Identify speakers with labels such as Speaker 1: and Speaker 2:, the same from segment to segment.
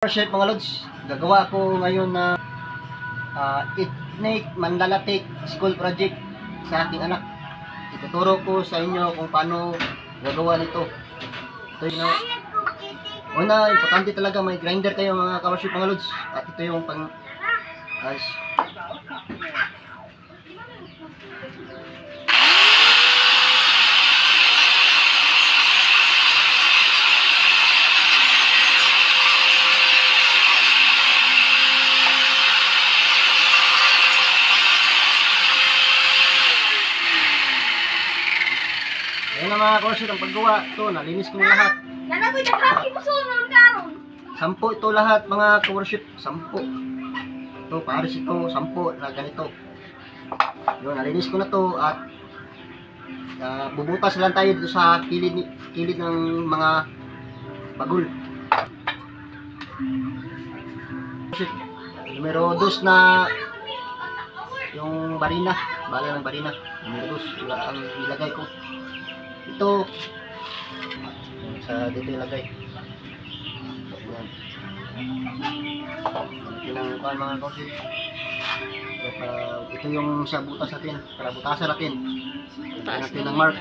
Speaker 1: Worship mga lods, gagawa ako ngayon na ethnic manlalatik school project sa aking anak. Ituturo ko sa inyo kung paano gagawa nito. Ito yung una, importante talaga may grinder kayo mga ka-worship mga lods. At ito yung pang Ayan na mga ka-worship ang paggawa. Ito, nalinis ko na lahat.
Speaker 2: Nanagoy na kaki mo sunod karon.
Speaker 1: 10 ito lahat mga ka-worship. 10. Ito, pares ito. 10 na ganito. Yun, nalinis ko na to at bubutas lang tayo dito sa kilid ng mga bagul. Numero 2 na yung barina. Bala ng barina. Numero 2 ang ilagay ko. Ito sa dito ilagay. Ayan. Mga kausin. Ito yung sa butas natin. Para butasan natin. Butasan natin ng mark.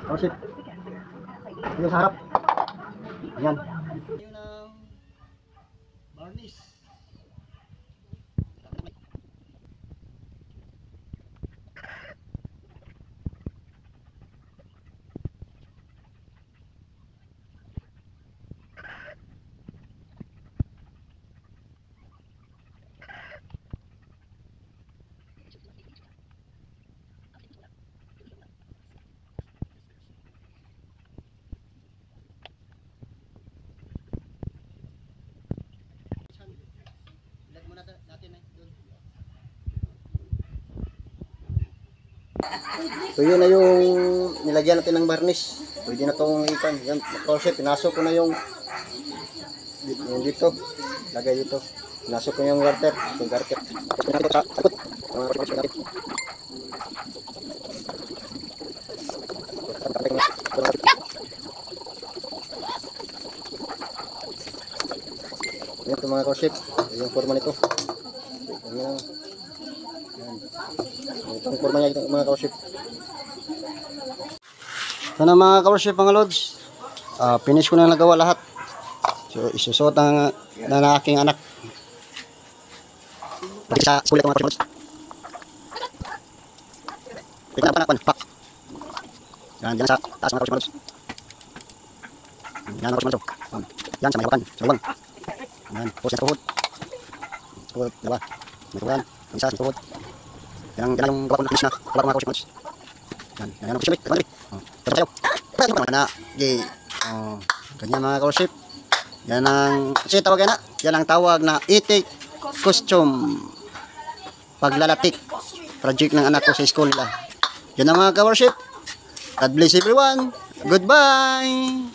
Speaker 1: Oh shit. Yung sa harap. Ayan. Yung varnish. So yun na yung nilagyan natin ng varnish. Pwede na itong ikan. Yan, kasi pinasok ko na yung dito. Lagay dito. Pinasok ko yung garter. Yung garter. Takot. Yan ito mga kausip. Yung forma nito. Yan. Itong forma niya itong mga ka-worship. Ito na mga ka-worship mga lods. Finish ko na nagawa lahat. So isusot na aking anak. Pati sa school ito mga ka-worship. Tignan pa na pak. Yan sa taas mga ka-worship. Yan mga ka-worship. Yan sa may hawakan. Sa uwang. Yan. Pos na tuhod. Tuhod. Diba? May tuwan. Ang isa sa tuhod. Yan yung gawa ko na finish na. Gawa ko mga kausip. Yan ang official. Ito tayo. Na, ganyan mga kausip. Yan ang, kasi tawag yan na. Yan ang tawag na ethnic costume paglalatik project ng anak ko sa school nila. Yan ang mga kausip. God bless everyone. Goodbye.